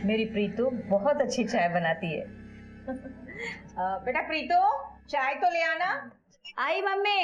मेरी प्रीतु बहुत अच्छी चाय बनाती है। बेटा प्रीतु, चाय तो ले आना। आई मम्मी।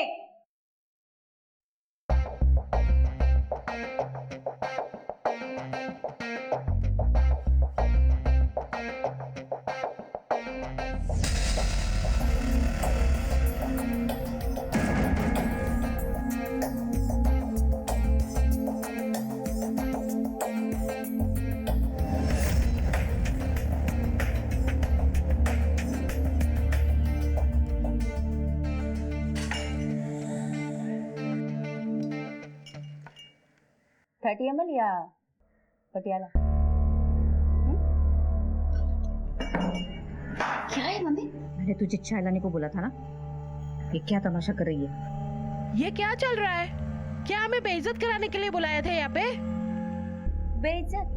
थर्टी ml या पटियाला? क्या है मम्मी? मैंने तुझे चाय लाने को बोला था ना। ये क्या तमाशा कर रही है? ये क्या चल रहा है? क्या हमें बेइज्जत कराने के लिए बुलाए थे यहाँ पे? बेइज्जत?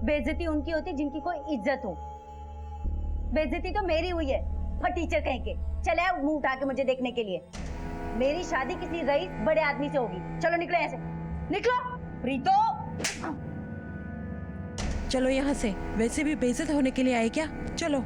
बेइज्जती उनकी होती जिनकी कोई इज्जत हो। बेइज्जती तो मेरी हुई है, फटीचर कहीं के। चले मुंह उठा के मुझे देखने के लिए। मेरी शादी किसी रईस बड़े आदमी से होगी। चलो निकलो ऐसे, निकलो। प्रीतु, चलो यहाँ से। वैसे भी बेइज्जत होने के लिए आए क्या? चलो।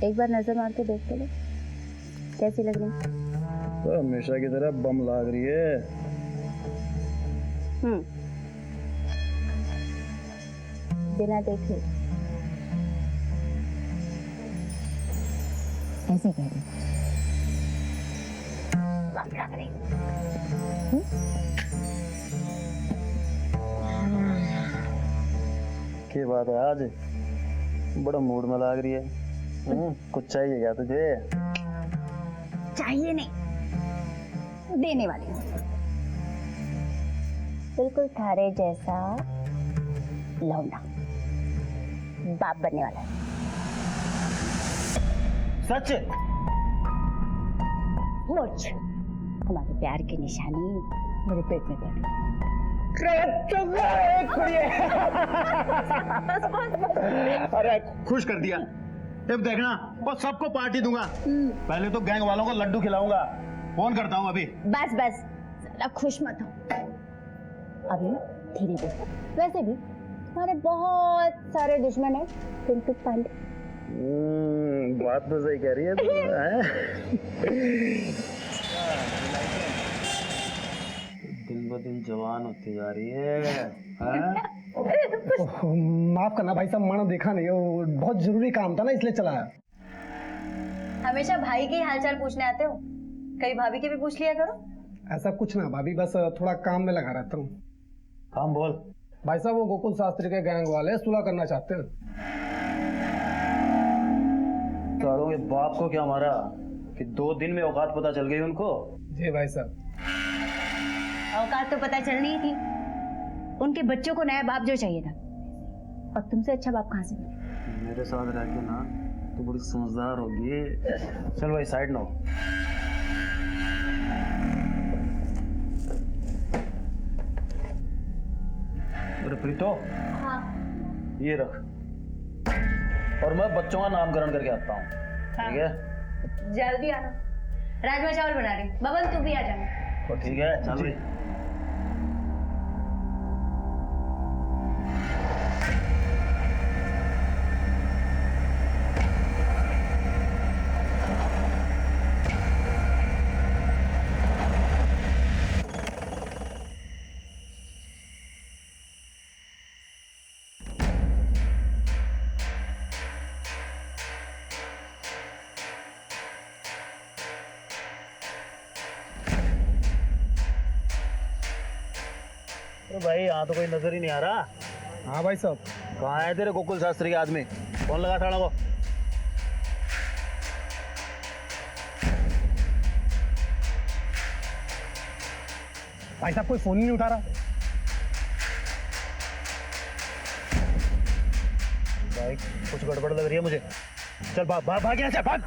एक बार नजर मार के देख लो, कैसी लग रही? तो हमेशा की तरह बम लाग रही है। बिना देखे ऐसे कह रही बम लग रही। क्या बात है, आज बड़ा मूड में लाग रही है। कुछ चाहिए क्या तुझे? चाहिए नहीं, देने वाली हूँ। बिल्कुल थारे जैसा लौंडा, बाप बनने वाला है। सच? मुझ हमारे प्यार की निशानी मेरे पेट में पड़ गई। अरे खुश कर दिया। अब देखना, और सबको पार्टी दूंगा। पहले तो गैंग वालों को लड्डू खिलाऊंगा। फोन करता हूँ अभी। बस बस, ज़्यादा खुश मत हो। अभी धीरे धीरे। वैसे भी हमारे बहुत सारे दुश्मन हैं, पिंटू पांडे। बात तो सही कह रही है तू, दिन ब दिन जवान होती जा रही है। माफ करना भाई साहब, मैंने देखा नहीं, वो बहुत जरूरी काम था ना इसलिए चला आया। हमेशा भाई के हालचाल पूछने आते हो, कभी भाभी के भी पूछ लिया करो। ऐसा कुछ ना भाभी, बस थोड़ा काम में लगा रहता हूँ। काम बोल। भाई साहब, वो गोकुल शास्त्री के गैंग वाले सुलह करना चाहते हैं। तारों के बाप को क्या मारा कि 2 दिन में औकात पता चल गई उनको? जी भाई साहब। औकात तो पता चलनी ही थी। उनके बच्चों को नया बाप जो चाहिए था, और तुमसे अच्छा बाप कहाँ से मिले? मेरे साथ रह के ना तो बड़ी समझदार होगी। चल भाई साइड नो। अरे प्रीतो, हाँ। ये रख, और मैं बच्चों का नामकरण करके आता हूँ। हाँ। ठीक है? जल्दी आना, राजमा चावल बना रही। बबन तू भी आ जाना। तो ठीक है, चल भाई। तो भाई यहाँ तो कोई नजर ही नहीं आ रहा। हाँ भाई साहब। कहाँ है तेरे गोकुल शास्त्री के आदमी? फोन लगा थाना को। भाई साहब कोई फोन ही नहीं उठा रहा। भाई कुछ गड़बड़ लग रही है मुझे। चल भाग भाग भाग यहाँ से भाग।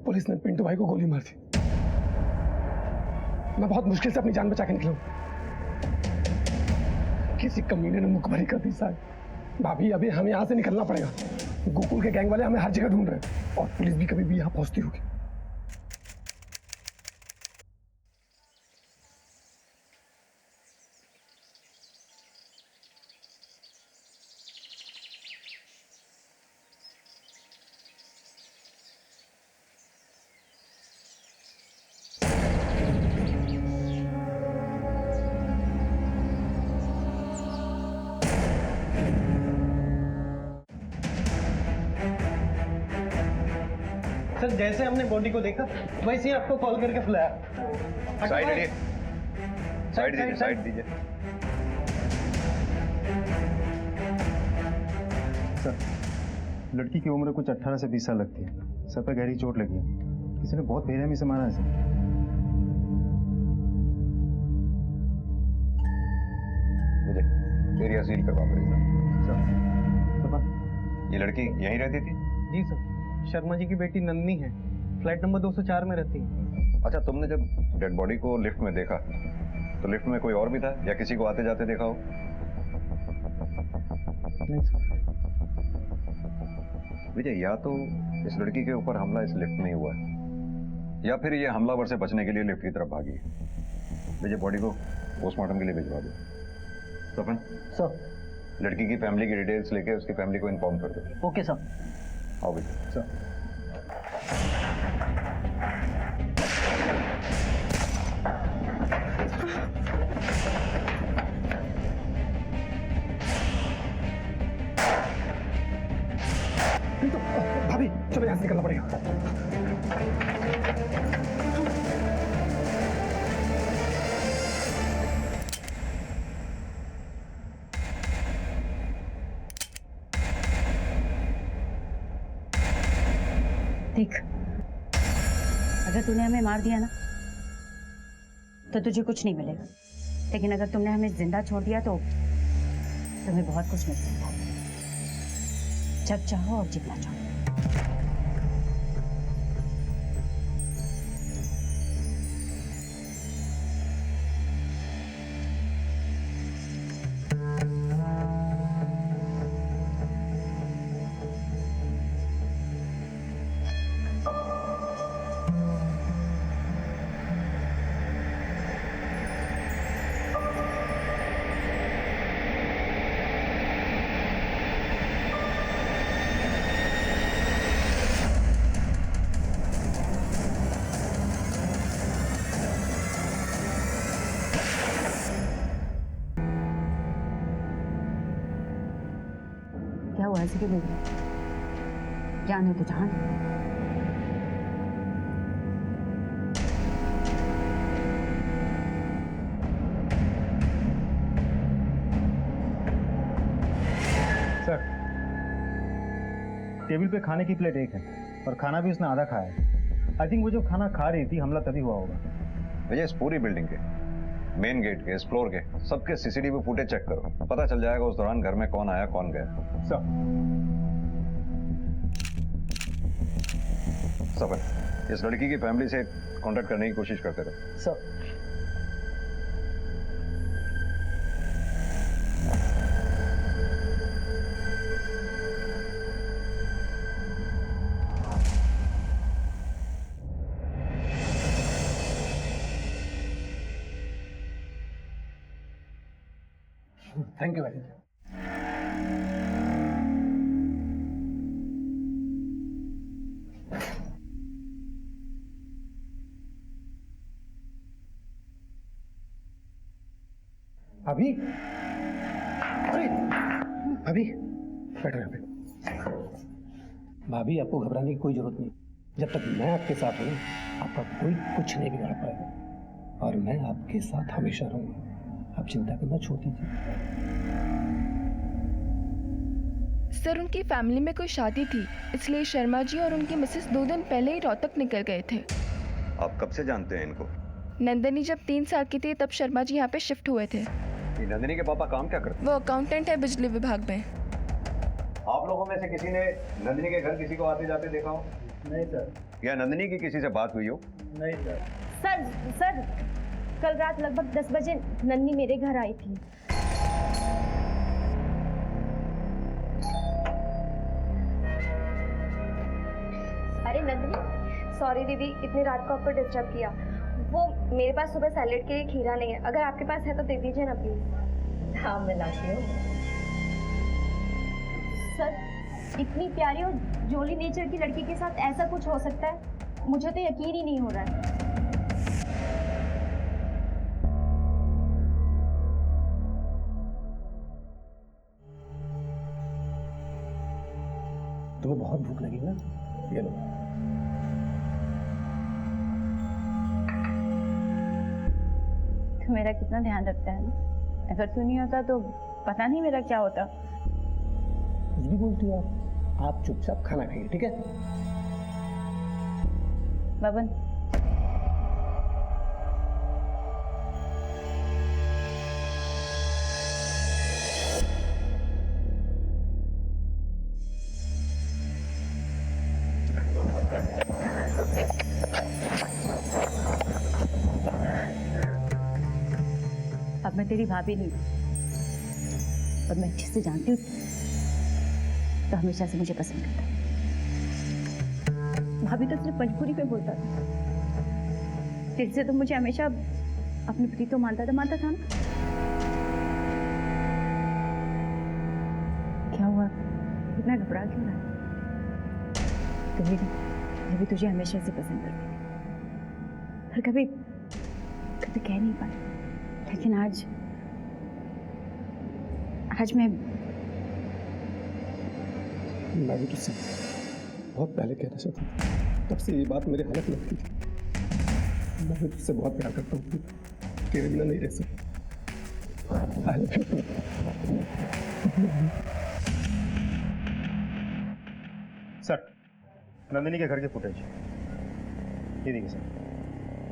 पुलिस ने पिंटू भाई को गोली मार दी। मैं बहुत मुश्किल से अपनी जान बचा के निकला हूं। किसी कमीने ने मुखबरी कर दी साहब। भाभी अभी हमें यहाँ से निकलना पड़ेगा। गोकुल के गैंग वाले हमें हर जगह ढूंढ रहे हैं और पुलिस भी कभी भी यहाँ पहुंचती होगी। सर जैसे हमने बॉडी को देखा वैसे ही आपको कॉल करके बुलाया। साइड दीजिए, साइड दीजिए। सर लड़की की उम्र कुछ 18 से 20 साल लगती है। सर पर गहरी चोट लगी है। किसी ने बहुत बेरहमी से मारा है सर। मुझे एरिया सील करवा पड़ेगा। सर ये लड़की यहीं रहती थी? जी सर, शर्मा जी की बेटी नंदनी है, फ्लैट नंबर 204 में रहती है। अच्छा, तुमने जब डेड बॉडी को लिफ्ट में देखा तो लिफ्ट में कोई और भी था या किसी को आते जाते देखा हो? नहीं सर। विजय, या तो इस लड़की के ऊपर हमला इस लिफ्ट में ही हुआ है या फिर ये हमलावर से बचने के लिए लिफ्ट की तरफ भागी है। विजय, बॉडी को पोस्टमार्टम के लिए भिजवा दो। सपन सर। लड़की की फैमिली की डिटेल्स लेके उसकी फैमिली को इन्फॉर्म कर दो। Okay sir. आओ विजय। सर भाभी चलो यहाँ से निकलना पड़ेगा। देख, अगर तूने हमें मार दिया ना तो तुझे कुछ नहीं मिलेगा, लेकिन अगर तुमने हमें जिंदा छोड़ दिया तो तुम्हें बहुत कुछ मिल सकता है। जब चाहो और जितना चाहो। क्या हुआ ऐसे क्यों देख रहे? जान है तो जान। सर टेबल पे खाने की प्लेट एक है और खाना भी उसने आधा खाया है। आई थिंक वो जो खाना खा रही थी हमला तभी हुआ होगा। विजय, इस पूरी बिल्डिंग के, मेन गेट के, इस फ्लोर के सबके सीसीटीवी फुटेज चेक करो। पता चल जाएगा उस दौरान घर में कौन आया कौन गया। सफर, इस लड़की की फैमिली से कांटेक्ट करने की कोशिश करते रहो। Sir. Thank you very much. अभी अरे अभी बैठो यहाँ पे। भाभी आपको घबराने की कोई जरूरत नहीं। जब तक मैं आपके साथ हूँ आपका कोई कुछ नहीं बिगाड़ पाएगा और मैं आपके साथ हमेशा रहूंगा। आप चिंता करना छोड़ दीजिए। सर उनकी फैमिली में कोई शादी थी, इसलिए शर्मा जी और उनकी मिसेस 2 दिन पहले ही रोहतक निकल गए थे। आप कब से जानते हैं इनको? नंदनी जब 3 साल की थी तब शर्मा जी यहाँ पे शिफ्ट हुए थे। ये नंदिनी के पापा काम क्या करते वो अकाउंटेंट है बिजली विभाग में। हैं? आप लोगों में से किसी ने नंदिनी के घर किसी को आते जाते देखा हो? नहीं सर। या नंदिनी की किसी से बात हुई हो? नहीं सर। सर कल रात लगभग 10 बजे नन्नी मेरे घर आई थी। अरे नंदिनी, सॉरी दीदी इतनी रात को आपको डिस्टर्ब किया। वो मेरे पास सुबह सैलेड के लिए खीरा नहीं है, अगर आपके पास है तो दे दीजिए ना प्लीज। हाँ मैं लाती हूँ। सर इतनी प्यारी और जोली नेचर की लड़की के साथ ऐसा कुछ हो सकता है? मुझे तो यकीन ही नहीं हो रहा है। तुम्हें बहुत भूख लगी ना? ये लो। तू मेरा कितना ध्यान रखता है ना। अगर तू नहीं होता तो पता नहीं मेरा क्या होता। कुछ भी बोलती हो आप चुपचाप खाना खाइए, ठीक है? बबन अब मैं तेरी भाभी नहीं और मैं अच्छे से जानती हूँ तो हमेशा से मुझे पसंद करता। भाभी तो सिर्फ मजबूरी पे बोलता था। दिल से तो मुझे हमेशा अपनी प्रीतो मानता था ना। क्या हुआ, इतना घबरा क्यों रहा? मैं भी तुझे हमेशा से पसंद करती थी पर कभी कह नहीं पाई। लेकिन आज मैं भी तुझसे बहुत पहले कहना चाहता था, तब से ये बात मेरे हालत लगती थी। मैं भी तुझसे बहुत प्यार करता हूँ, तेरे बिना नहीं रह सकता। I love you. Sir Nandini के घर के फुटेज ये देखिए सर।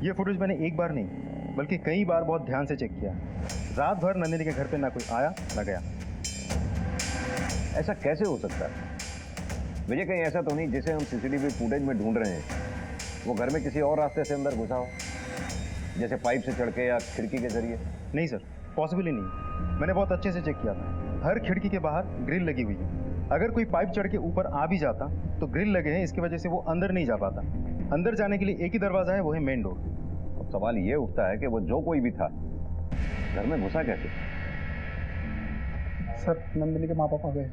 ये फुटेज मैंने एक बार नहीं बल्कि कई बार बहुत ध्यान से चेक किया। रात भर नंदिनी के घर पे ना कोई आया ना गया। ऐसा कैसे हो सकता है विजय? कहीं ऐसा तो नहीं जिसे हम सीसीटीवी फुटेज में ढूंढ रहे हैं वो घर में किसी और रास्ते से अंदर घुसा हो, जैसे पाइप से चढ़ के या खिड़की के जरिए? नहीं सर, पॉसिबल ही नहीं। मैंने बहुत अच्छे से चेक किया था। हर खिड़की के बाहर ग्रिल लगी हुई है। अगर कोई पाइप चढ़ के ऊपर आ भी जाता तो ग्रिल लगे हैं, इसकी वजह से वो अंदर नहीं जा पाता। अंदर जाने के लिए एक ही दरवाजा है, वो है मेन डोर। अब सवाल ये उठता है कि वो जो कोई भी था घर में घुसा कैसे? सर नंदिनी के माँ पापा गए।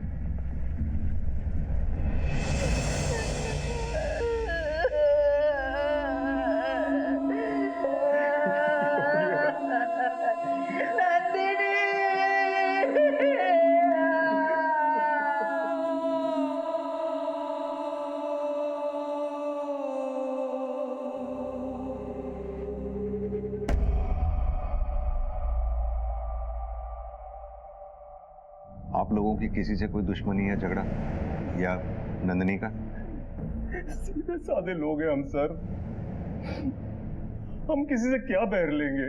आप लोगों की किसी से कोई दुश्मनी या झगड़ा या नंदिनी का? सीधे साधे लोग हैं हम सर। हम किसी से क्या बैर लेंगे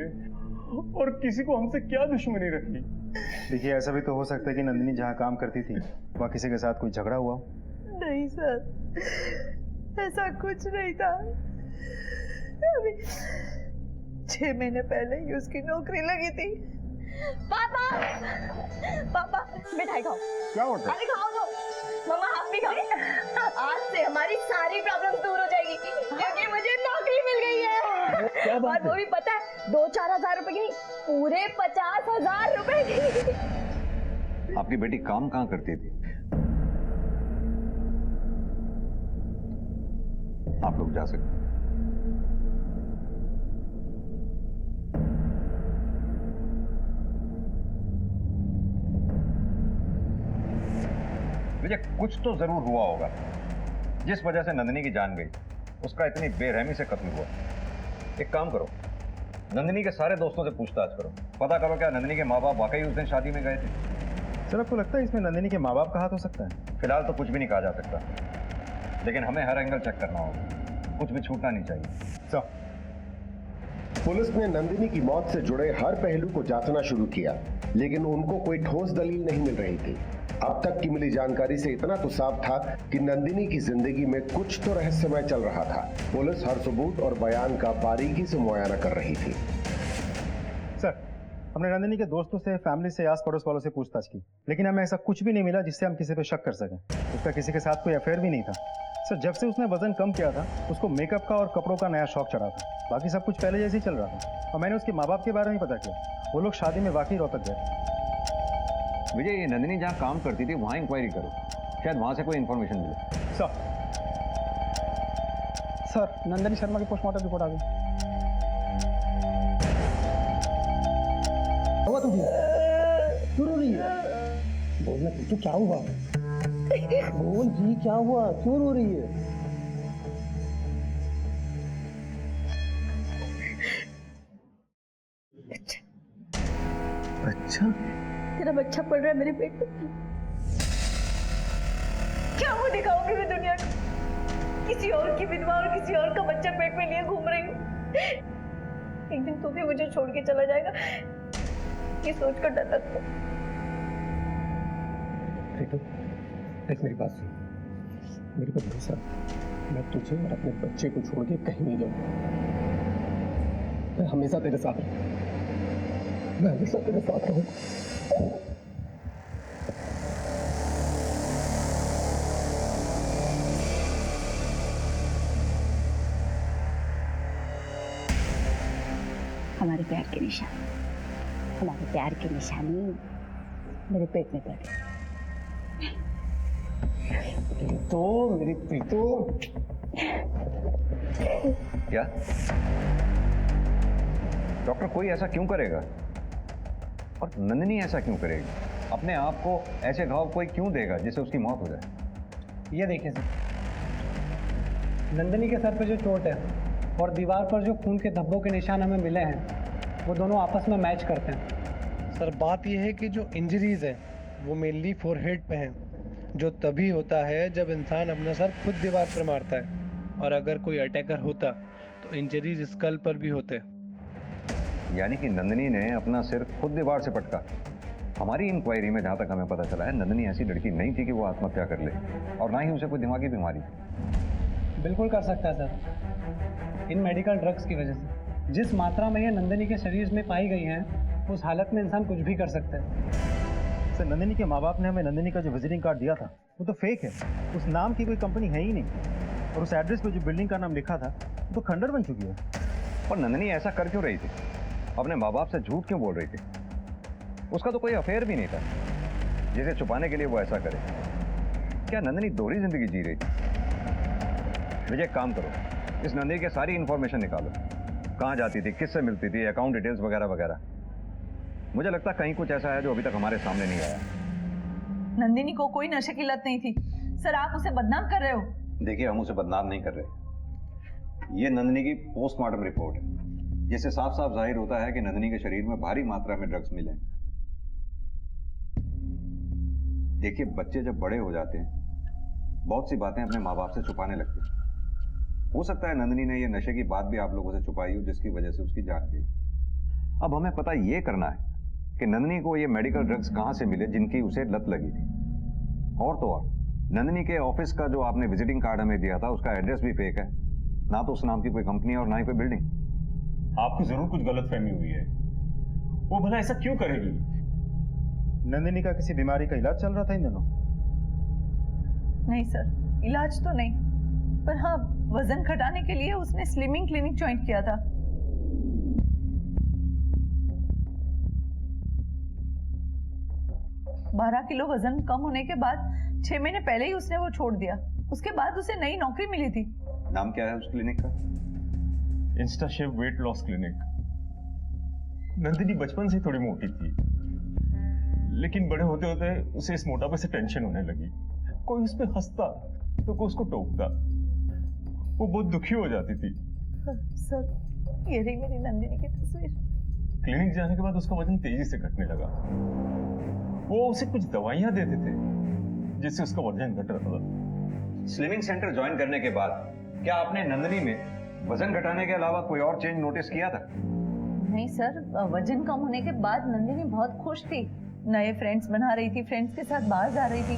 और किसी को हमसे क्या दुश्मनी रखी? देखिए ऐसा भी तो हो सकता है कि नंदिनी जहाँ काम करती थी वहाँ किसी के साथ कोई झगड़ा हुआ हो। नहीं सर, ऐसा कुछ नहीं था। अभी 6 महीने पहले ही उसकी नौकरी लगी थी। पापा मिठाई खाओ। क्या होता है? अरे खाओ तो मम्मा, आप भी खाओ। आज से हमारी सारी प्रॉब्लम दूर हो जाएगी क्योंकि मुझे नौकरी मिल गई है। क्या बात और वो भी पता है 2-4 हजार रुपए की नहीं, पूरे 50,000 रुपए की। आपकी बेटी काम कहां करती थी? आप लोग जा सकते हैं। मुझे कुछ तो जरूर हुआ होगा जिस वजह से नंदिनी की जान गई, उसका इतनी बेरहमी से कत्ल हुआ। एक काम करो, नंदिनी के सारे दोस्तों से पूछताछ करो, पता करो क्या नंदिनी के माँ बाप वाकई उस दिन शादी में गए थे। सर आपको लगता है इसमें नंदिनी के माँ बाप का हाथ हो सकता है? फिलहाल तो कुछ भी नहीं कहा जा सकता, लेकिन हमें हर एंगल चेक करना होगा, कुछ भी छूटना नहीं चाहिए। सर पुलिस ने नंदिनी की मौत से जुड़े हर पहलू को जांचना शुरू किया, लेकिन उनको कोई ठोस दलील नहीं मिल रही थी। अब तक की मिली जानकारी से इतना तो साफ था कि नंदिनी की जिंदगी में कुछ तो रहस्यमय चल रहा था। पुलिस हर सबूत और बयान का बारीकी से मुआयना कर रही थी। सर हमने नंदिनी के दोस्तों से, फैमिली से, आस पड़ोस वालों से पूछताछ की, लेकिन हमें ऐसा कुछ भी नहीं मिला जिससे हम किसी पे शक कर सकें। उसका किसी के साथ कोई अफेयर भी नहीं था। सर जब से उसने वजन कम किया था, उसको मेकअप का और कपड़ों का नया शौक चढ़ा था। बाकी सब कुछ पहले जैसे ही चल रहा था। और मैंने उसके माँ बाप के बारे में पता किया, वो लोग शादी में वाकई रोहतक गए। विजय, ये नंदिनी जहां काम करती थी वहां इंक्वायरी करो, शायद वहां से कोई इंफॉर्मेशन मिले। सर नंदिनी शर्मा की पोस्टमार्टम रिपोर्ट आ गई। हुआ तुझे? क्यों रो रही है? बोलना तो क्या हुआ? बोल जी क्या हुआ? क्यों रो रही है? अच्छा तेरा बच्चा पड़ रहा है मेरे पेट में। क्या वो दिखाऊंगी मैं दुनिया को? किसी और की विधवा और किसी और का बच्चा पेट में लिए घूम रही हूँ। एक दिन तू भी मुझे छोड़ के चला जाएगा, ये सोच कर डर लगता है। देख मेरी बात सुन, मेरे को भरोसा, मैं तुझे और अपने बच्चे को छोड़ के कहीं नहीं जाऊंगा। मैं हमेशा तेरे साथ रहूंगा, मैं हमेशा तेरे साथ रहूंगा। हमारे प्यार की निशानी, हमारे प्यार की निशानी मेरे पेट में पड़ गई। तो मेरी प्रीतो, क्या डॉक्टर कोई ऐसा क्यों करेगा? और नंदिनी ऐसा क्यों करेगी? अपने आप को ऐसे घाव कोई क्यों देगा जिससे उसकी मौत हो जाए? ये देखिए सर, नंदिनी के सर पे जो चोट है और दीवार पर जो खून के धब्बों के निशान हमें मिले हैं, वो दोनों आपस में मैच करते हैं। सर बात यह है कि जो इंजरीज हैं वो मेनली फोरहेड पे हैं, जो तभी होता है जब इंसान अपना सर खुद दीवार पर मारता है, और अगर कोई अटैकर होता तो इंजरीज स्कल पर भी होते। यानी कि नंदिनी ने अपना सिर खुद दीवार से पटका। हमारी इंक्वायरी में जहाँ तक हमें पता चला है, नंदिनी ऐसी लड़की नहीं थी कि वो आत्महत्या कर ले, और ना ही उसे कोई दिमागी बीमारी। बिल्कुल कर सकता है सर, इन मेडिकल ड्रग्स की वजह से। जिस मात्रा में ये नंदिनी के शरीर में पाई गई हैं, उस हालत में इंसान कुछ भी कर सकता है। सर नंदिनी के माँ बाप ने हमें नंदिनी का जो विजिटिंग कार्ड दिया था वो तो फेक है। उस नाम की कोई कंपनी है ही नहीं, और उस एड्रेस पे जो बिल्डिंग का नाम लिखा था वो तो खंडर बन चुकी है। और नंदिनी ऐसा कर क्यों रही थी? अपने माँ बाप से झूठ क्यों बोल रही थी? उसका तो कोई अफेयर भी नहीं था जिसे छुपाने के लिए वो ऐसा करे। क्या नंदिनी दोहरी जिंदगी जी रही थी? विजय काम करो, इस नंदिनी की सारी इंफॉर्मेशन निकालो, कहाँ जाती थी, किससे मिलती थी, अकाउंट डिटेल्स वगैरह वगैरह। मुझे लगता है कहीं कुछ ऐसा है जो अभी तक हमारे सामने नहीं आया। नंदिनी को कोई नशे की लत नहीं थी सर, आप उसे बदनाम कर रहे हो। देखिए हम उसे बदनाम नहीं कर रहे, ये नंदिनी की पोस्टमार्टम रिपोर्ट है, जिससे साफ साफ जाहिर होता है कि नंदिनी के शरीर में भारी मात्रा में ड्रग्स मिले। देखिए बच्चे जब बड़े हो जाते हैं, बहुत सी बातें अपने माँ बाप से छुपाने लगते हैं। हो सकता है नंदिनी ने ये नशे की बात भी आप लोगों से छुपाई हो, जिसकी वजह से उसकी जान गई। अब हमें पता ये करना है कि नंदिनी को ये मेडिकल ड्रग्स कहाँ से मिले जिनकी उसे लत लगी थी। और तो और नंदिनी के ऑफिस का जो आपने विजिटिंग कार्ड हमें दिया था, उसका एड्रेस भी फेक है, ना तो उस नाम की कोई कंपनी और ना ही कोई बिल्डिंग। आपको जरूर कुछ गलतफहमी हुई है, वो भला ऐसा क्यों करेगी? नंदिनी का किसी बीमारी का इलाज चल रहा था इन दिनों? नहीं सर, इलाज तो नहीं, पर हाँ वजन घटाने के लिए उसने स्लिमिंग क्लिनिक ज्वाइन किया था। 12 किलो वजन कम होने के बाद 6 महीने पहले ही उसने वो छोड़ दिया। उसके बाद उसे नई नौकरी मिली थी। नाम क्या है उस क्लिनिक का? Insta chef weight loss clinic. Nandini बचपन से थोड़ी मोटी थी, लेकिन बड़े होते होते उसे इस मोटापे से टेंशन होने लगी। कोई उस पर हंसता तो कोई उसको टोकता, वो बहुत दुखी हो जाती थी। सर, ये रही मेरी नंदिनी की तस्वीर। क्लिनिक जाने के बाद उसका वजन तेजी से घटने लगा। वो उसे कुछ दवाइयां देते थे जिससे उसका वजन घट रहा था। स्लिमिंग सेंटर ज्वाइन करने के बाद क्या आपने नंदिनी में वजन घटाने के अलावा कोई और चेंज नोटिस किया था? नहीं सर, वजन कम होने के बाद नंदिनी बहुत खुश थी, नए फ्रेंड्स बना रही थी, फ्रेंड्स के साथ बाहर जा रही थी।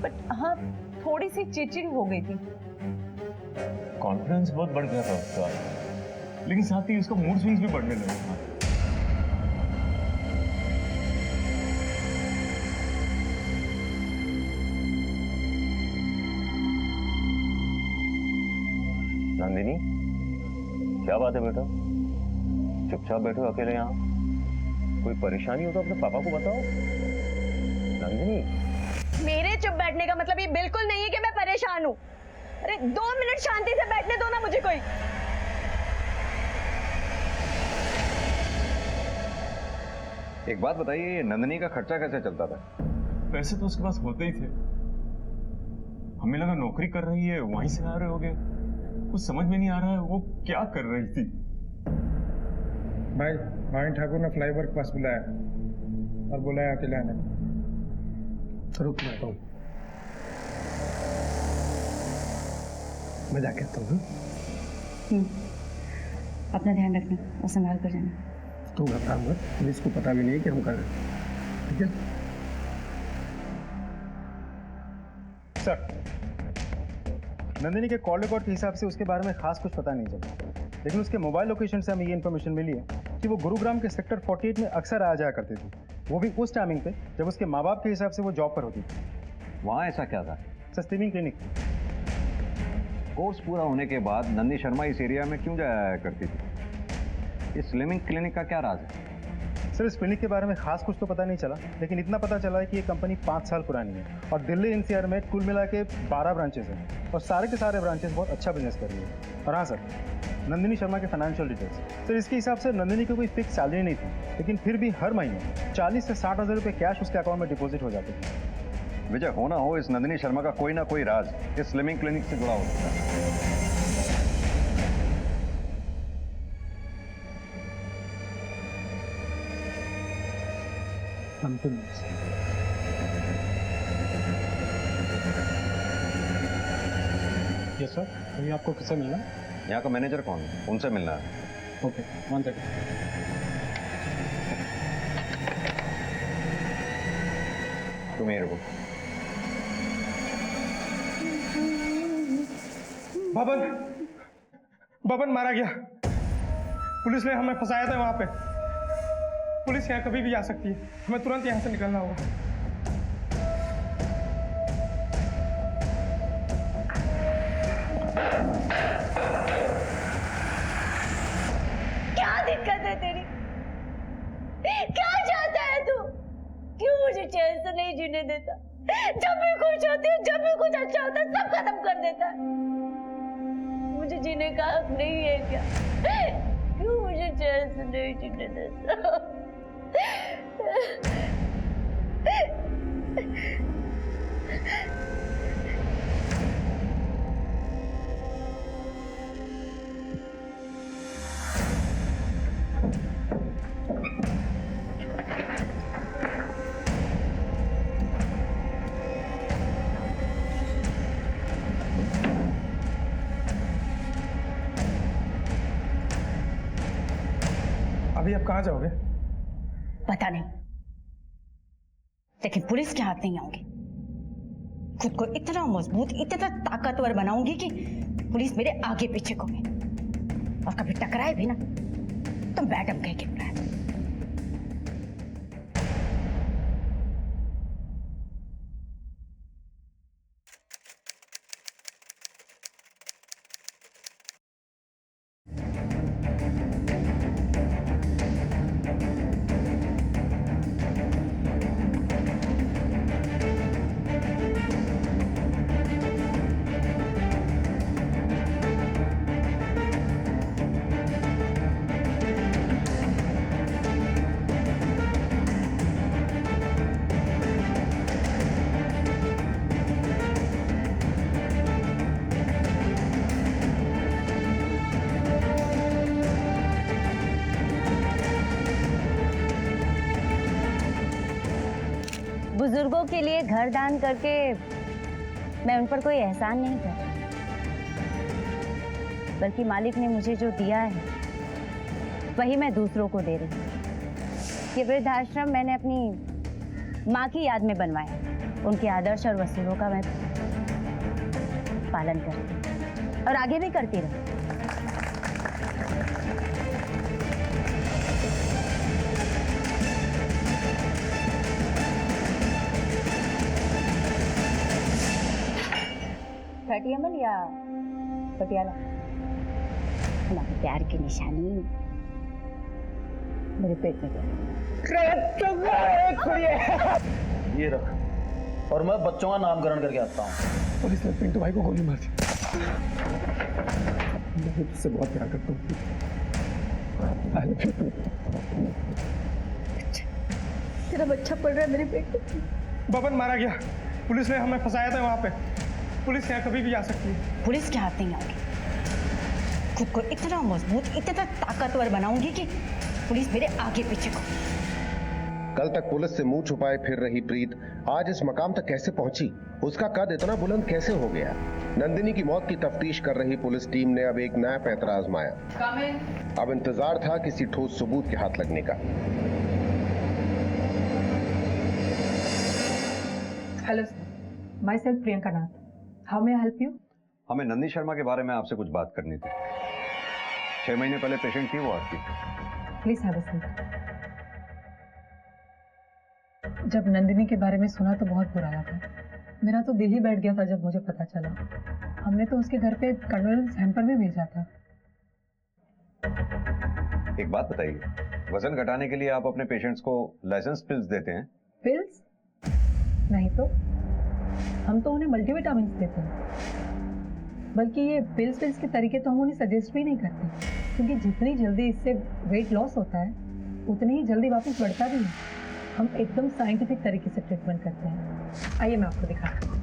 बट हाँ, थोड़ी सी चिड़चिड़ी हो गई थी। कॉन्फिडेंस बहुत बढ़ गया था उसका, लेकिन साथ ही उसका मूड स्विंग्स भी बढ़ने लगे था। नंदिनी, क्या बात है बेटा? चुपचाप बैठो अकेले यहाँ। कोई परेशानी हो तो अपने पापा को बताओ। नंदिनी, मेरे चुप बैठने का मतलब ये बिल्कुल नहीं है कि मैं परेशान हूँ। अरे 2 मिनट शांति से बैठने दो ना मुझे कोई। एक बात बताइए, नंदिनी का खर्चा कैसे चलता था? पैसे तो उसके पास होते ही थे। हमें लगा नौकरी कर रही है, वहीं से आ रहे होगे। कुछ समझ में नहीं आ रहा है वो क्या कर रही थी। भाई, भाई ठाकुर ने फ्लाईओवर के पास बुलाया और बुलाया अकेले आने। तो रुक जाता हूँ, मैं जाके आता हूँ। अपना ध्यान रखना और संभाल कर जाना। तू घबरा मत, पुलिस को पता भी नहीं कि हम कर रहे हैं, ठीक है? सर, नंदिनी के कॉल रिकॉर्ड के हिसाब से उसके बारे में खास कुछ पता नहीं चला, लेकिन उसके मोबाइल लोकेशन से हमें ये इन्फॉर्मेशन मिली है कि वो गुरुग्राम के सेक्टर 48 में अक्सर आ जाया करती थी, वो भी उस टाइमिंग पे जब उसके माँ बाप के हिसाब से वो जॉब पर होती थी। वहाँ ऐसा क्या था? Slimming clinic. कोर्स पूरा होने के बाद नंदी शर्मा इस एरिया में क्यों जाया करती थी? इस स्लिमिंग क्लिनिक का क्या राज है? सर, इस क्लिनिक के बारे में खास कुछ तो पता नहीं चला, लेकिन इतना पता चला है कि ये कंपनी 5 साल पुरानी है और दिल्ली एनसीआर में कुल मिला के 12 ब्रांचेस हैं और सारे के सारे ब्रांचेस बहुत अच्छा बिजनेस कर रही है। और हाँ सर, नंदिनी शर्मा के फाइनेंशियल डिटेल्स। सर, इसके हिसाब से नंदिनी की कोई फिक्स सैलरी नहीं थी, लेकिन फिर भी हर महीने 40 से 60 हज़ार रुपये कैश उसके अकाउंट में डिपॉजिट हो जाते थे। विजय, हो ना हो, इस नंदिनी शर्मा का कोई ना कोई राज इस स्लिमिंग क्लिनिक से जुड़ा होता है। यस सर, अभी आपको किससे मिलना? यहाँ का मैनेजर कौन है? उनसे मिलना है। Okay, 1 second. तुम ये रुको। बबन मारा गया। पुलिस ने हमें फंसाया था वहां पे। पुलिस यहाँ कभी भी आ सकती है, हमें तुरंत यहाँ से निकलना होगा। क्या दिक्कत है तेरी? क्या चाहता है तू? क्यों मुझे चैन से नहीं जीने देता? जब भी खुश होती हूँ, जब भी कुछ अच्छा होता है, सब खत्म कर देता है। मुझे जीने का हक नहीं है क्या? क्यों मुझे चैन से नहीं जीने देता? अभी आप कहाँ जाओगे? पता नहीं, लेकिन पुलिस के हाथ नहीं आऊंगी। खुद को इतना मजबूत, इतना ताकतवर बनाऊंगी कि पुलिस मेरे आगे पीछे घूमे और कभी टकराए भी ना तो मैडम कह के बुलाए। बुजुर्गों के लिए घर दान करके मैं उन पर कोई एहसान नहीं कर, बल्कि मालिक ने मुझे जो दिया है वही मैं दूसरों को दे रही हूँ। ये वृद्धाश्रम मैंने अपनी माँ की याद में बनवाया। उनके आदर्श और वसूलों का मैं पालन करती हूँ और आगे भी करती रहूँ। छठी अमल या पटियाला, हमारे प्यार की निशानी मेरे पेट में ये रख, और मैं बच्चों का नामकरण करके आता हूँ। पुलिस ने पिंटू भाई को गोली मार दी। मैं तुझसे बहुत प्यार करता हूँ। तेरा बच्चा पड़ रहा है मेरे पेट में। बबन मारा गया, पुलिस ने हमें फंसाया था वहाँ पे। पुलिस यहाँ कभी भी आ सकती है। पुलिस के हाथ नहीं आऊंगी, खुद को इतना मजबूत, इतना ताकतवर बनाऊंगी कि पुलिस मेरे आगे पीछे को। कल तक पुलिस से मुंह छुपाए फिर रही प्रीत आज इस मकाम तक कैसे पहुंची? उसका कद इतना बुलंद कैसे हो गया? नंदिनी की मौत की तफ्तीश कर रही पुलिस टीम ने अब एक नया पैंतरा आजमाया। अब इंतजार था किसी ठोस सबूत के हाथ लगने का। Hello sir, my self Priyanka Nath. How may I help you? हमें नंदिनी शर्मा के बारे में आपसे कुछ बात करनी थी। 6 महीने पहले पेशेंट थी वो आपकी। Please have a seat. जब नंदिनी के बारे में सुना तो बहुत बुरा लगा। मेरा तो दिल ही बैठ गया था जब मुझे पता चला। हमने तो उसके घर पे कंडोलेंस हैम्पर में भेजा था। एक बात बताइए, वजन घटाने के लिए आप अपने पेशेंट्स को लाइसेंस पिल्स देते हैं? पिल्स? नहीं तो, हम तो उन्हें मल्टीविटामिन देते हैं। बल्कि ये पिल्स के तरीके तो हम उन्हें सजेस्ट भी नहीं करते, क्योंकि जितनी जल्दी इससे वेट लॉस होता है उतनी ही जल्दी वापस बढ़ता भी है। हम एकदम साइंटिफिक तरीके से ट्रीटमेंट करते हैं। आइए मैं आपको दिखाती हूँ।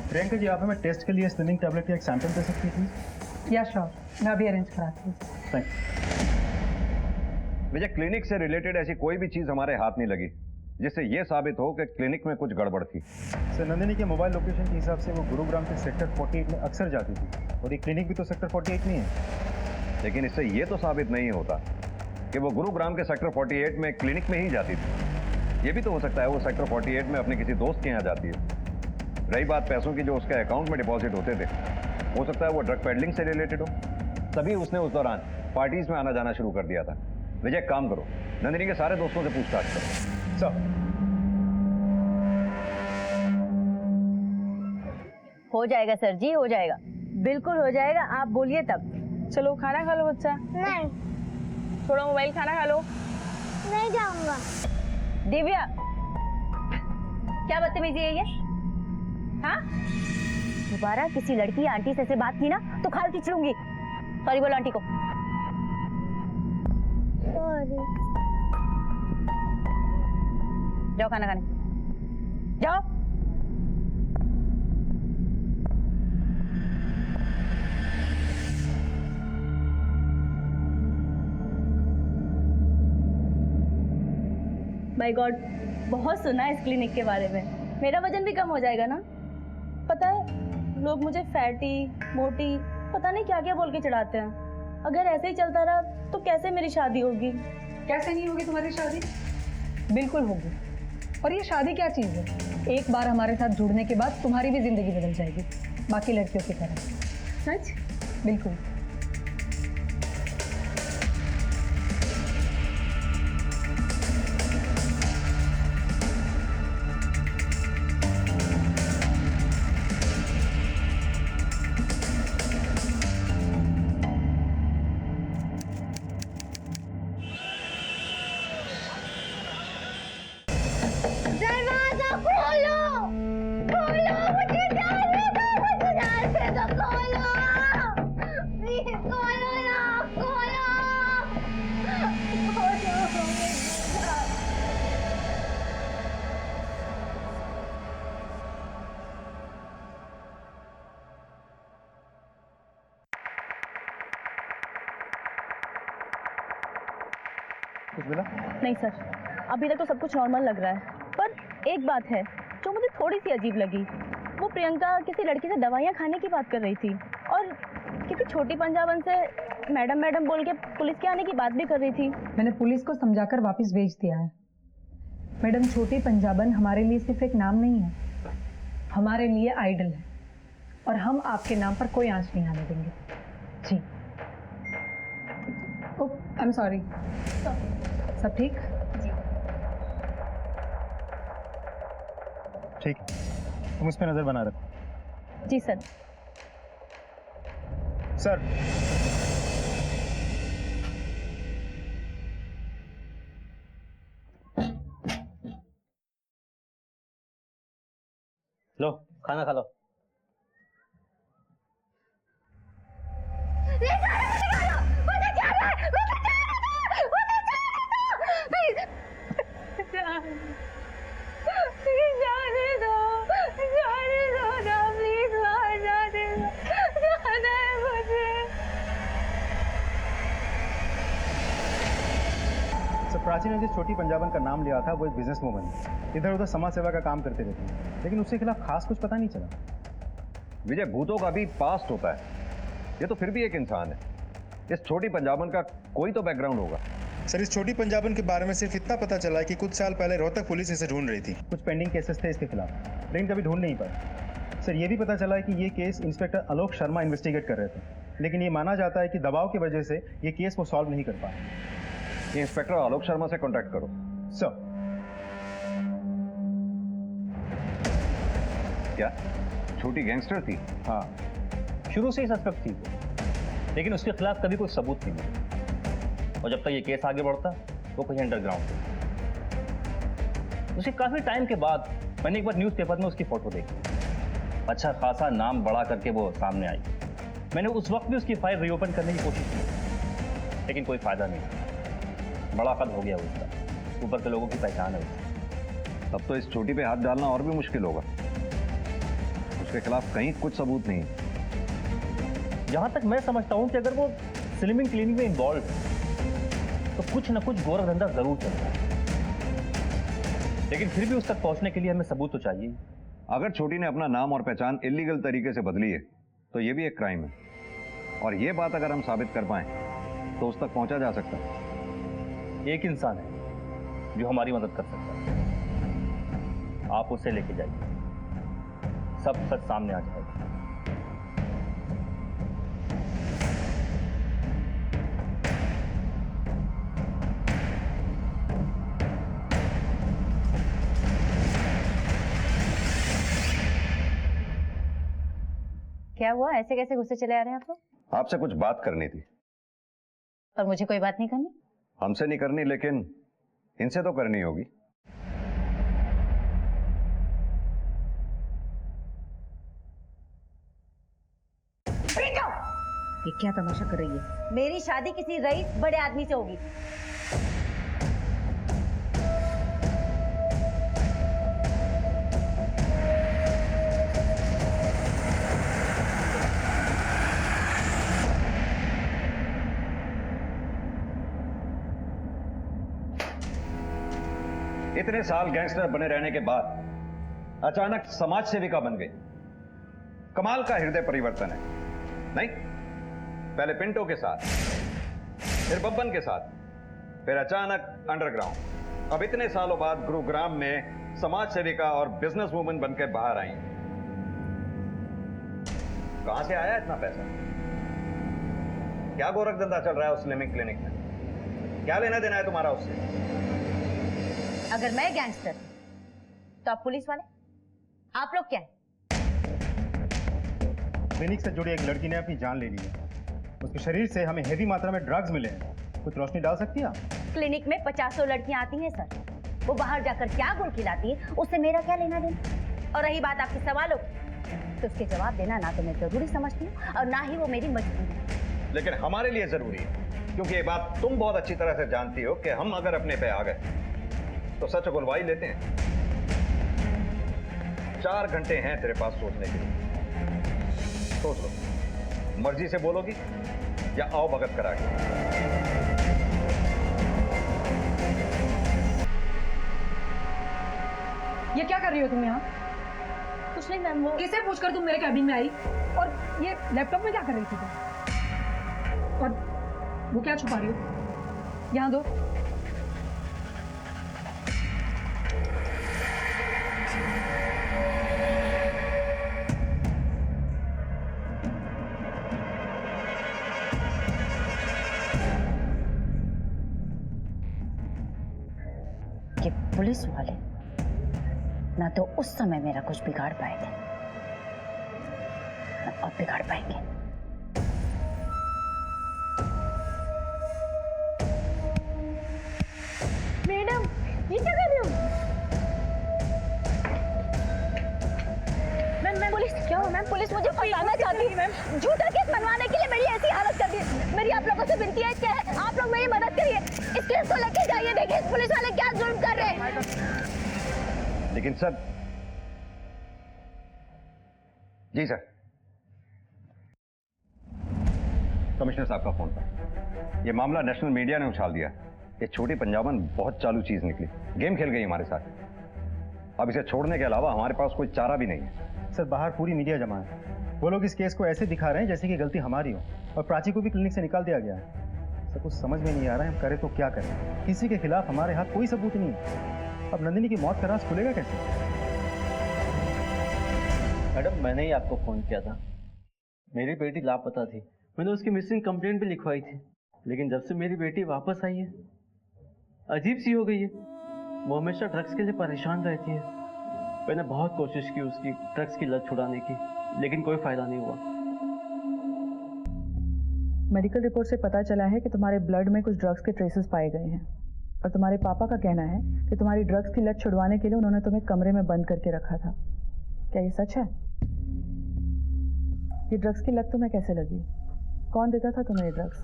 प्रियंका जी, आप हमें टेस्ट के लिए स्थिनिंग टैबलेट का एक सैंपल दे सकती थी? या श्योर, मैं अभी अरेंज कराती हूँ। Thank you. मुझे क्लिनिक से रिलेटेड ऐसी कोई भी चीज हमारे हाथ नहीं लगी जिससे ये साबित हो कि क्लिनिक में कुछ गड़बड़ थी। सर, नंदिनी के मोबाइल लोकेशन के हिसाब से वो गुरुग्राम के सेक्टर 48 में अक्सर जाती थी, और ये क्लिनिक भी तो सेक्टर 48 में है। लेकिन इससे ये तो साबित नहीं होता कि वो गुरुग्राम के सेक्टर 48 में क्लिनिक में ही जाती थी। ये भी तो हो सकता है वो सेक्टर 48 में अपने किसी दोस्त के यहाँ जाती है। रही बात पैसों की जो उसके अकाउंट में डिपॉजिट होते थे, हो सकता है वो ड्रग पेडलिंग से रिलेटेड हो। तभी उसने उस दौरान पार्टीज में आना जाना शुरू कर दिया था। विजय, एक काम करो, नंदिनी के सारे दोस्तों से पूछताछ करो। सर, हो जाएगा सर जी, हो जाएगा, बिल्कुल हो जाएगा। आप बोलिए तब। चलो खाना खा लो बच्चा। नहीं, थोड़ा मोबाइल खाना खा लो। नहीं जाऊंगा। दिव्या, क्या बदतमीजी है ये? हाँ, दोबारा किसी लड़की या आंटी से ऐसे बात की ना तो खाल खींच लूंगी। सॉरी बोलो आंटी को। सॉरी। जाओ खाना खाने, जाओ। माय गॉड, बहुत सुना है इस क्लिनिक के बारे में। मेरा वजन भी कम हो जाएगा ना? पता है, लोग मुझे फैटी, मोटी, पता नहीं क्या क्या बोल के चढ़ाते हैं। अगर ऐसे ही चलता रहा तो कैसे मेरी शादी होगी? कैसे नहीं होगी तुम्हारी शादी? बिल्कुल होगी। और ये शादी क्या चीज़ है? एक बार हमारे साथ जुड़ने के बाद तुम्हारी भी जिंदगी बदल जाएगी, बाकी लड़कियों की तरह। सच? बिल्कुल। दरवाजा खोलो, खोलो, मुझे जाने दो। कुछ मिला? नहीं सर, अभी तक तो सब कुछ नॉर्मल लग रहा है, पर एक बात है जो मुझे थोड़ी सी अजीब लगी। वो प्रियंका किसी लड़के से दवाइयाँ खाने की बात कर रही थी और किसी छोटी पंजाबन से मैडम मैडम बोल के पुलिस के आने की बात भी कर रही थी। मैंने पुलिस को समझाकर वापस भेज दिया है। मैडम, छोटी पंजाबन हमारे लिए सिर्फ एक नाम नहीं है, हमारे लिए आइडल है और हम आपके नाम पर कोई आंच नहीं आने देंगे। जी। ओह, आई एम सॉरी। सब ठीक? ठीक है, तुम इस पे नजर बना रखो। जी सर। सर, लो खाना खा लो। प्राची ने जिस छोटी पंजाबन का नाम लिया था वो एक बिजनेस वूमन है, इधर उधर समाज सेवा का काम करते रहते हैं, लेकिन उसके खिलाफ खास कुछ पता नहीं चला। विजय, भूतों का भी पास्ट होता है, ये तो फिर भी एक इंसान है। इस छोटी पंजाबन का कोई तो बैकग्राउंड होगा। सर, इस छोटी पंजाबन के बारे में सिर्फ इतना पता चला कि कुछ साल पहले रोहतक पुलिस इसे ढूंढ रही थी। कुछ पेंडिंग केसेस थे इसके खिलाफ, लेकिन कभी ढूंढ नहीं पाए। सर, ये भी पता चला है कि ये case inspector Alok Sharma investigate कर रहे थे, लेकिन ये माना जाता है कि दबाव की वजह से ये केस वो सॉल्व नहीं कर पाए। ये इंस्पेक्टर आलोक शर्मा से कांटेक्ट करो। सर। क्या छोटी गैंगस्टर थी? हाँ, शुरू से ही सस्पेक्ट थी वो, लेकिन उसके खिलाफ कभी कोई सबूत नहीं मिला और जब तक ये केस आगे बढ़ता वो कहीं अंडरग्राउंड था। उसके काफी टाइम के बाद मैंने एक बार न्यूज़पेपर में उसकी फोटो देखी, अच्छा खासा नाम बड़ा करके वो सामने आई। मैंने उस वक्त भी उसकी फाइल रीओपन करने की कोशिश की, लेकिन कोई फायदा नहीं, बड़ा कद हो गया उसका, ऊपर के लोगों की पहचान है उसकी। तब तो इस छोटी पे हाथ डालना और भी मुश्किल होगा, उसके खिलाफ कहीं कुछ सबूत नहीं। जहां तक मैं समझता हूं कि अगर वो स्लिमिंग क्लिनिक में इन्वॉल्व है तो कुछ ना कुछ गोरख धंधा जरूर चल रहा है, लेकिन फिर भी उस तक पहुंचने के लिए हमें सबूत तो चाहिए। अगर छोटी ने अपना नाम और पहचान इलीगल तरीके से बदली है तो ये भी एक क्राइम है, और ये बात अगर हम साबित कर पाएं तो उस तक पहुंचा जा सकता है। एक इंसान है जो हमारी मदद कर सकता है, आप उसे लेके जाइए, सब सच सामने आ जाएगा। क्या हुआ, ऐसे कैसे गुस्से चले आ रहे हैं आप लोग? आपसे कुछ बात करनी थी। और मुझे कोई बात नहीं करनी? हमसे नहीं करनी, लेकिन इनसे तो करनी होगी। ये क्या तमाशा कर रही है? मेरी शादी किसी रईस बड़े आदमी से होगी। इतने साल गैंगस्टर बने रहने के बाद अचानक समाज सेविका बन गई। कमाल का हृदय परिवर्तन है, नहीं? पहले पिंटो के साथ, फिर बब्बन के साथ, फिर अचानक अंडरग्राउंड, अब इतने सालों बाद गुरुग्राम में समाज सेविका और बिजनेस वुमन बनकर बाहर आई। कहां से आया इतना पैसा? क्या गोरख धंधा चल रहा है उस स्लिमिंग क्लिनिक में? क्या लेना देना है तुम्हारा उससे? अगर मैं गैंगस्टर तो आप पुलिस वाले, आप लोग क्या है? क्लिनिक से जुड़ी एक लड़की ने अपनी जान ले ली है, उसके शरीर से हमें हेवी मात्रा में ड्रग्स मिले हैं। कुछ रोशनी डाल सकती है आप? क्लिनिक में 50 लड़कियां आती हैं सर, वो बाहर जाकर क्या गुल खिलाती है उससे मेरा क्या लेना देना? और रही बात आपके सवालों तो उसके जवाब देना ना तो मैं जरूरी समझती हूँ और ना ही वो मेरी मजबूरी है। लेकिन हमारे लिए जरूरी है, क्योंकि ये बात तुम बहुत अच्छी तरह से जानती हो कि हम अगर अपने पे आ गए तो सच उगलवाई लेते हैं। 4 घंटे हैं तेरे पास सोचने के लिए, सोच लो, मर्जी से बोलोगी या आओ भगत करा के? ये क्या कर रही हो तुम यहाँ? कुछ नहीं मैम, वो किसे पूछकर तुम मेरे कैबिन में आई? और ये लैपटॉप में क्या कर रही थी तुम? और वो क्या छुपा रही हो? यहाँ दो। कि पुलिस वाले ना तो उस समय मेरा कुछ बिगाड़ पाए थे, ना अब बिगाड़ पाएंगे। मैडम, ये क्या कर रही हो? मैम पुलिस क्या हो? मैम पुलिस मुझे फंसाना चाहती है। मैम झूठा केस बनवाने के लिए मेरी ऐसी हालत कर दी। मेरी आप लोगों से विनती है कि आप लोग मेरी मदद करिए, इस केस को लेके जाइए। देखिए इस पुलिस वाले क्या जुल्म कर रहे हैं। लेकिन सर, जी सर, कमिश्नर साहब का फोन था। ये मामला नेशनल मीडिया ने उछाल दिया। ये छोटी पंजाबन बहुत चालू चीज निकली, गेम खेल गई हमारे साथ। अब इसे छोड़ने के अलावा हमारे पास कोई चारा भी नहीं है। सर बाहर पूरी मीडिया जमा है, वो लोग इस केस को ऐसे दिखा रहे हैं जैसे कि गलती हमारी हो, और प्राची को भी क्लिनिक से निकाल दिया गया है। सर कुछ समझ में नहीं आ रहा है, हम करें तो क्या करें? किसी के खिलाफ हमारे हाथ कोई सबूत नहीं है। अब नंदिनी की मौत का राज खुलेगा कैसे? मैडम, मैंने ही आपको फ़ोन किया था। मेरी बेटी लापता थी, मैंने उसकी मिसिंग कंप्लेंट भी लिखवाई थी, लेकिन जब से मेरी बेटी वापस आई है, अजीब सी हो गई है। वो हमेशा ड्रग्स के लिए परेशान रहती है। मैंने बहुत कोशिश की उसकी ड्रग्स की लत छुड़ाने की, लेकिन कोई फ़ायदा नहीं हुआ। मेडिकल रिपोर्ट से पता चला है कि तुम्हारे ब्लड में कुछ ड्रग्स के ट्रेसेस पाए गए हैं, और तुम्हारे पापा का कहना है कि तुम्हारी ड्रग्स की लत छुड़वाने के लिए उन्होंने तुम्हें कमरे में बंद करके रखा था। क्या ये सच है? ये ड्रग्स की लत तुम्हें कैसे लगी? कौन देता था तुम्हें ये ड्रग्स?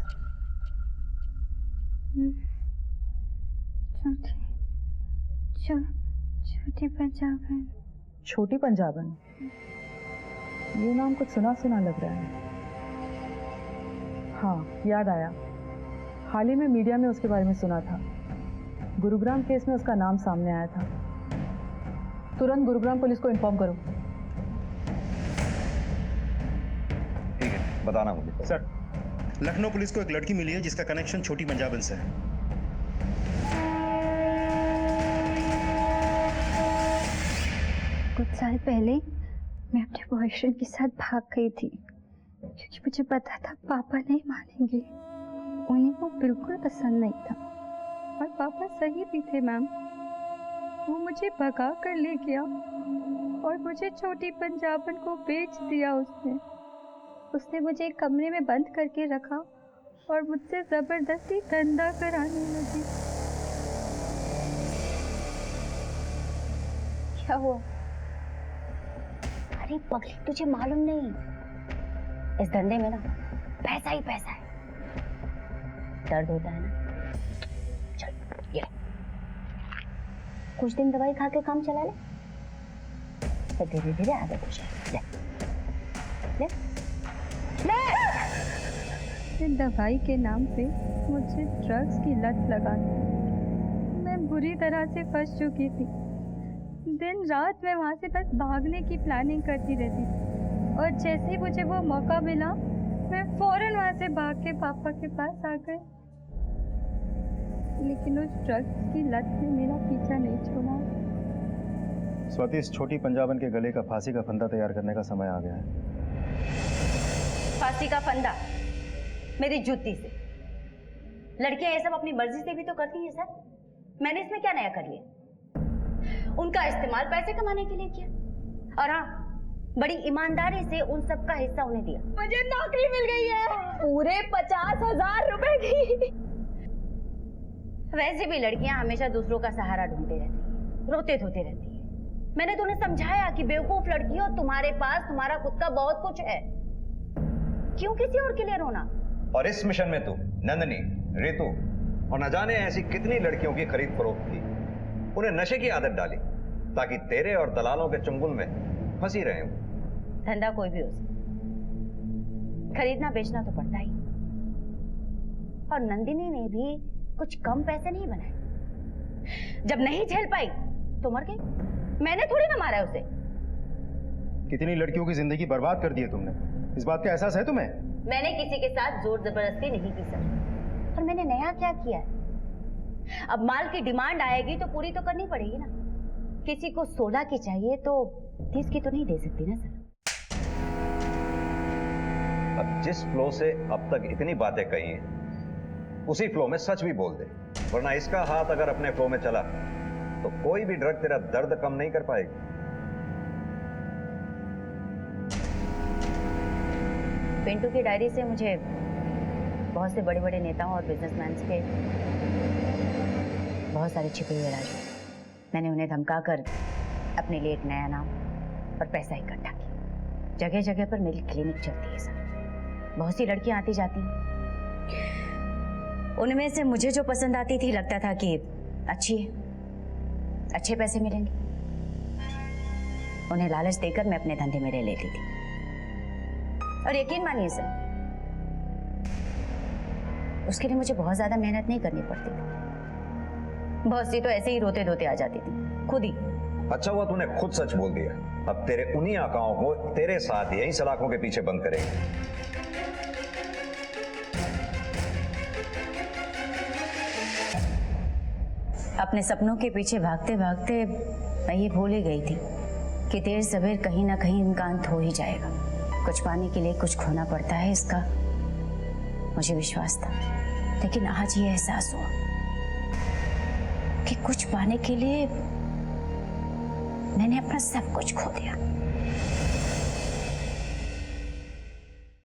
छोटी पंजाबन। छोटी पंजाबन? ये नाम कुछ सुना सुना लग रहा है। हाँ, याद आया, हाल ही में मीडिया में उसके बारे में सुना था। गुरुग्राम केस में उसका नाम सामने आया था। तुरंत गुरुग्राम पुलिस को इन्फॉर्म करो। ठीक है, बताना मुझे। सर, लखनऊ पुलिस को एक लड़की मिली है जिसका कनेक्शन छोटी पंजाबन से है। कुछ साल पहले मैं अपने बॉयफ्रेंड के साथ भाग गई थी, क्योंकि मुझे पता था पापा नहीं मानेंगे। उन्हें वो बिल्कुल पसंद नहीं था, और पापा सही भी थे मैम। वो मुझे भगा कर ले गया और मुझे छोटी पंजाबन को बेच दिया उसने मुझे एक कमरे में बंद करके रखा और मुझसे जबरदस्ती धंधा कराने लगी। क्या हुआ? अरे पगली, तुझे मालूम नहीं, इस धंधे में ना पैसा ही पैसा है। दर्द होता है ना, चल ये कुछ दिन दवाई खा के काम चला ले, तो धीरे धीरे आदत हो जाएगी। ले ले ले। दवाई के नाम पे मुझे ड्रग्स की लत लगा दी। मैं बुरी तरह से फंस चुकी थी। दिन रात मैं वहाँ से बस भागने की प्लानिंग करती रहती थी, और जैसे ही मुझे वो मौका मिला, मैं फौरन वहाँ से भाग के पापा के पास आ गई। लेकिन उस ड्रग्स की लत ने मेरा पीछा नहीं छोड़ा। स्वाति, इस छोटी पंजाबन के गले का फांसी का फंदा तैयार करने का समय आ गया है। फांसी का फंदा मेरी जूती से? लड़कियां ये सब अपनी मर्जी से भी तो करती हैं सर। मैंने इसमें क्या नया कर लिया? उनका इस्तेमाल पैसे कमाने के लिए किया, और हाँ, बड़ी ईमानदारी से उन सब का हिस्सा उन्हें दिया। मुझे नौकरी मिल गई है, पूरे 50,000 रुपए की। वैसे भी लड़कियां हमेशा दूसरों का सहारा ढूंढती रहती हैं, रोते धोते रहती हैं। मैंने तो उन्हें समझाया कि बेवकूफ लड़कियों, तुम्हारे पास तुम्हारा खुद का बहुत कुछ है, क्यों किसी और के लिए रोना? और इस मिशन में तू नंदनी, रेतू और न जाने ऐसी कितनी लड़कियों की खरीद फरोख्त की, उन्हें नशे की आदत डाली ताकि तेरे और दलालों के चुंगल में फंसी रहे हो। धंधा कोई भी हो सकता, खरीदना बेचना तो पड़ता ही। और नंदिनी ने भी कुछ कम पैसे नहीं बनाए। जब नहीं झेल पाई तो मर गई। मैंने थोड़ी ना मारा है उसे। कितनी लड़कियों की जिंदगी बर्बाद कर दी है तुमने, इस बात का एहसास है तुम्हें? मैंने किसी के साथ जोर जबरदस्ती नहीं की सर। और मैंने नया क्या किया है? अब माल की डिमांड आएगी तो पूरी तो करनी पड़ेगी ना। किसी को 16 की चाहिए तो 30 की तो नहीं दे सकती ना सर। अब जिस फ्लो से अब तक इतनी बातें कही हैं, उसी फ्लो में सच भी बोल दे, वरना इसका हाथ अगर अपने फ्लो में चला तो कोई भी ड्रग तेरा दर्द कम नहीं कर पाएगी। पिंटू की डायरी से मुझे बहुत से बड़े बड़े नेताओं और बिजनेसमैन के बहुत सारे छिपे हुए राज मिले। मैंने उन्हें धमकाकर अपने लिए एक नया नाम और पैसा इकट्ठा किया। जगह जगह पर मेरी क्लिनिक चलती है सर। बहुत सी लड़कियां आती जाती हैं। उनमें से मुझे जो पसंद आती थी लगता था कि अच्छी है, अच्छे पैसे मिलेंगे। उन्हें लालच देकर मैं अपने धंधे में ले लेती थी। और यकीन मानिए सर, उसके लिए मुझे बहुत ज्यादा मेहनत नहीं करनी पड़ती थी। बहुत सी तो ऐसे ही रोते धोते आ जाती थी खुद ही। अच्छा हुआ तूने खुद सच बोल दिया। अब तेरे उन्हीं आकाओं को तेरे साथ यहीं सलाखों के पीछे बंद करेंगे। अपने सपनों के पीछे भागते भागते मैं ये भूल ही गई थी कि देर सवेर कहीं ना कहीं इनका अंत हो ही जाएगा। कुछ पाने के लिए कुछ खोना पड़ता है, इसका मुझे विश्वास था। लेकिन आज ये एहसास हुआ कि कुछ पाने के लिए मैंने अपना सब कुछ खो दिया।